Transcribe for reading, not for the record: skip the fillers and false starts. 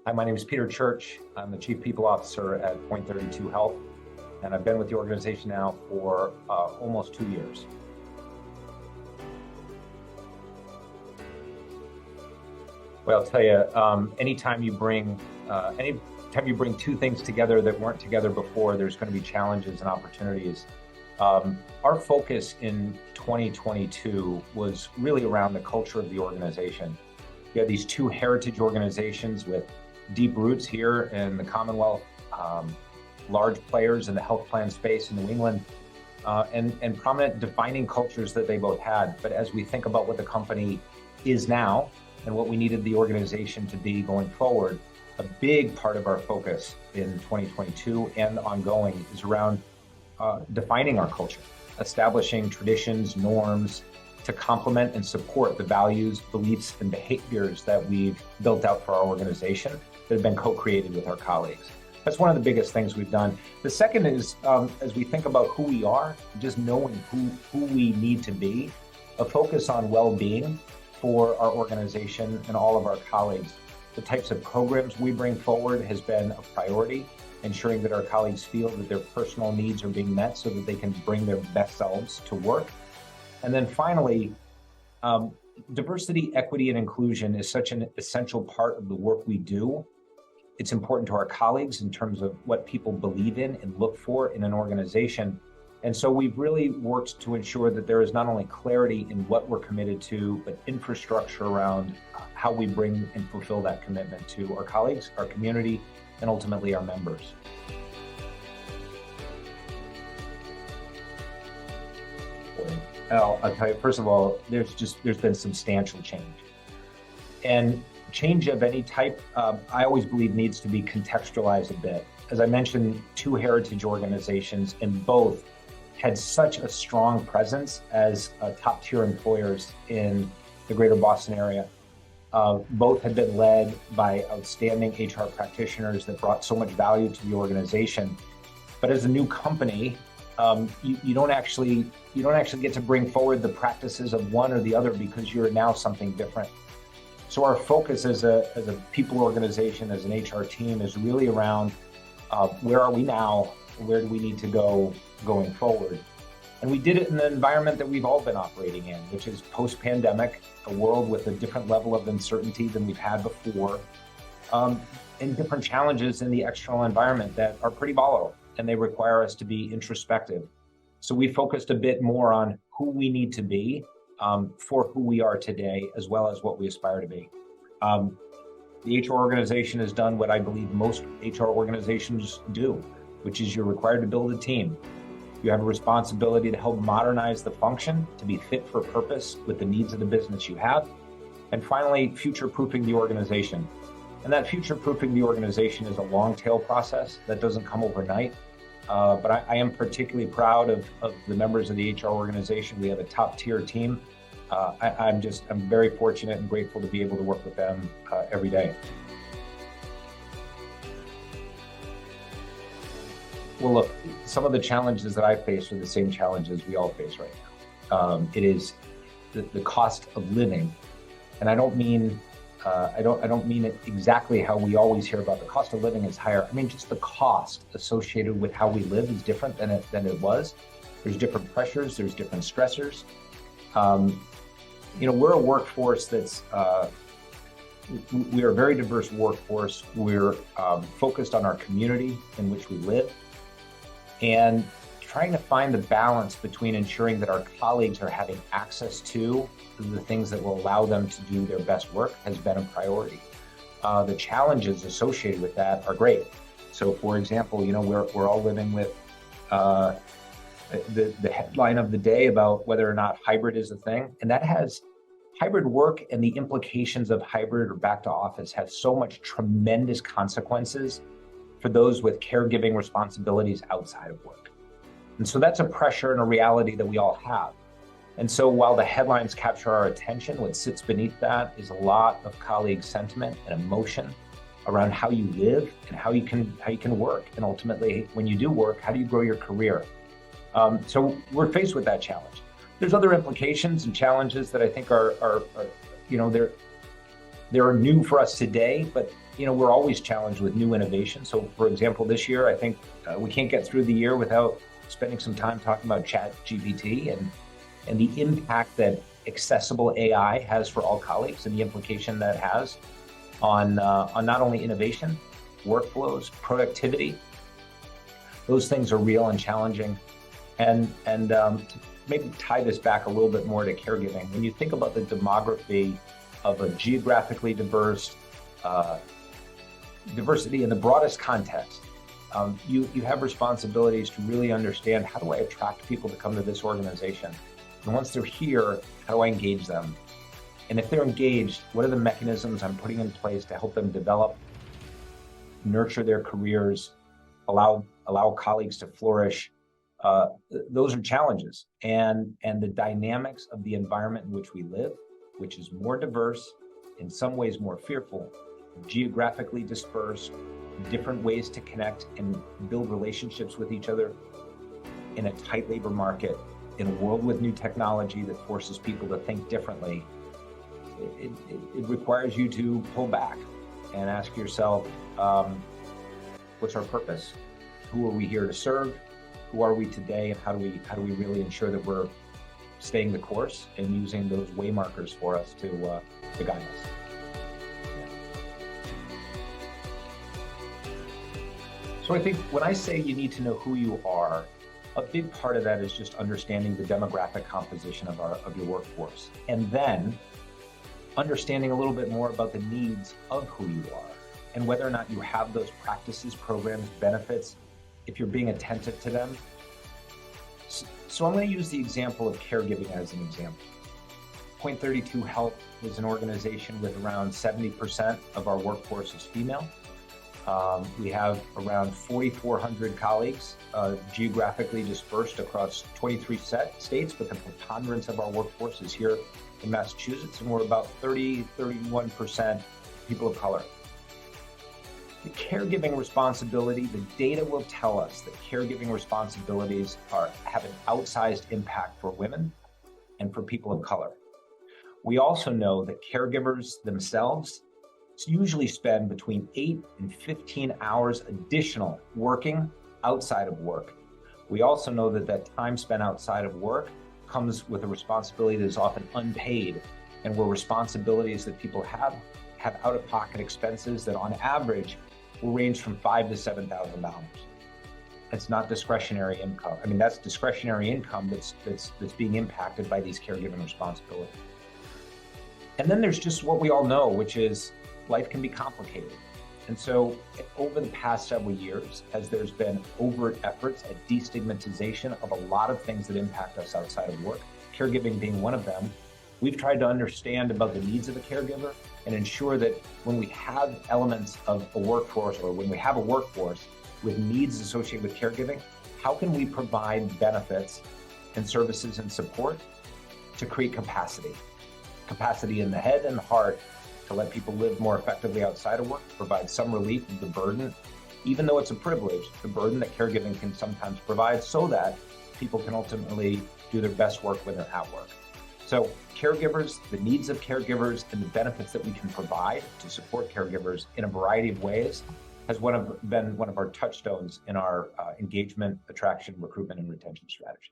Hi, my name is Peter Church. I'm the Chief People Officer at Point32Health, and I've been with the organization now for almost 2 years. Well, I'll tell you, anytime you bring two things together that weren't together before, there's going to be challenges and opportunities. Our focus in 2022 was really around the culture of the organization. We had these two heritage organizations with deep roots here in the Commonwealth, large players in the health plan space in New England, and prominent defining cultures that they both had. But as we think about what the company is now and what we needed the organization to be going forward, a big part of our focus in 2022 and ongoing is around defining our culture, establishing traditions, norms to complement and support the values, beliefs, and behaviors that we've built out for our organization that have been co-created with our colleagues. That's one of the biggest things we've done. The second is, as we think about who we are, just knowing who we need to be, a focus on well-being for our organization and all of our colleagues. The types of programs we bring forward has been a priority, ensuring that our colleagues feel that their personal needs are being met so that they can bring their best selves to work. And then finally, diversity, equity, and inclusion is such an essential part of the work we do. It's important to our colleagues in terms of what people believe in and look for in an organization. And so we've really worked to ensure that there is not only clarity in what we're committed to, but infrastructure around how we bring and fulfill that commitment to our colleagues, our community, and ultimately our members. I'll tell you, first of all, there's been substantial change. And change of any type, I always believe needs to be contextualized a bit. As I mentioned, two heritage organizations, and both had such a strong presence as top tier employers in the greater Boston area. Both had been led by outstanding HR practitioners that brought so much value to the organization. But as a new company, you don't actually get to bring forward the practices of one or the other because you're now something different. So our focus as a people organization, as an HR team, is really around where are we now, where do we need to go going forward. And we did it in the environment that we've all been operating in, which is post-pandemic, a world with a different level of uncertainty than we've had before, and different challenges in the external environment that are pretty volatile, and they require us to be introspective. So we focused a bit more on who we need to be for who we are today, as well as what we aspire to be. The HR organization has done what I believe most HR organizations do, which is you're required to build a team. You have a responsibility to help modernize the function to be fit for purpose with the needs of the business you have. And finally, future-proofing the organization. And that future-proofing the organization is a long tail process that doesn't come overnight. But I am particularly proud of the members of the HR organization. We have a top tier team. I'm very fortunate and grateful to be able to work with them every day. Well, look, some of the challenges that I face are the same challenges we all face right now. It is the cost of living, and I don't mean it exactly how we always hear about the cost of living is higher. I mean, just the cost associated with how we live is different than it was. There's different pressures, there's different stressors. We're a workforce we're a very diverse workforce. We're focused on our community in which we live, and trying to find the balance between ensuring that our colleagues are having access to the things that will allow them to do their best work has been a priority. The challenges associated with that are great. So, for example, we're all living with the headline of the day about whether or not hybrid is a thing, and that has hybrid work, and the implications of hybrid or back to office have so much tremendous consequences for those with caregiving responsibilities outside of work. And so that's a pressure and a reality that we all have. And so while the headlines capture our attention, what sits beneath that is a lot of colleague sentiment and emotion around how you live and how you can work. And ultimately, when you do work, how do you grow your career? So we're faced with that challenge. There's other implications and challenges that I think are They're new for us today, but we're always challenged with new innovation. So, for example, this year, I think we can't get through the year without spending some time talking about ChatGPT and the impact that accessible AI has for all colleagues and the implication that has on not only innovation, workflows, productivity. Those things are real and challenging. And to maybe tie this back a little bit more to caregiving, when you think about the demography of a geographically diverse, diversity in the broadest context, you have responsibilities to really understand, how do I attract people to come to this organization? And once they're here, how do I engage them? And if they're engaged, what are the mechanisms I'm putting in place to help them develop, nurture their careers, allow colleagues to flourish? Those are challenges. And the dynamics of the environment in which we live, which is more diverse, in some ways more fearful, geographically dispersed, different ways to connect and build relationships with each other in a tight labor market, in a world with new technology that forces people to think differently. It requires you to pull back and ask yourself, what's our purpose? Who are we here to serve? Who are we today? And how do we really ensure that we're staying the course and using those way markers for us to guide us? So I think when I say you need to know who you are, a big part of that is just understanding the demographic composition of your workforce, and then understanding a little bit more about the needs of who you are and whether or not you have those practices, programs, benefits, if you're being attentive to them. So I'm going to use the example of caregiving as an example. Point32Health is an organization with around 70% of our workforce is female. We have around 4,400 colleagues geographically dispersed across 23 states, but the preponderance of our workforce is here in Massachusetts, and we're about 31% people of color. The caregiving responsibility, the data will tell us that caregiving responsibilities have an outsized impact for women and for people of color. We also know that caregivers themselves usually spend between 8 and 15 hours additional working outside of work. We also know that time spent outside of work comes with a responsibility that is often unpaid, and where responsibilities that people have out-of-pocket expenses that on average will range from $5,000 to $7,000. That's not discretionary income. I mean, that's discretionary income that's being impacted by these caregiving responsibilities. And then there's just what we all know, which is life can be complicated. And so over the past several years, as there's been overt efforts at destigmatization of a lot of things that impact us outside of work, caregiving being one of them, we've tried to understand about the needs of a caregiver and ensure that when we have elements of a workforce, or when we have a workforce with needs associated with caregiving, how can we provide benefits and services and support to create capacity in the head and the heart to let people live more effectively outside of work, provide some relief of the burden, even though it's a privilege, the burden that caregiving can sometimes provide, so that people can ultimately do their best work when they're at work. So caregivers, the needs of caregivers, and the benefits that we can provide to support caregivers in a variety of ways has been one of our touchstones in our engagement, attraction, recruitment, and retention strategy.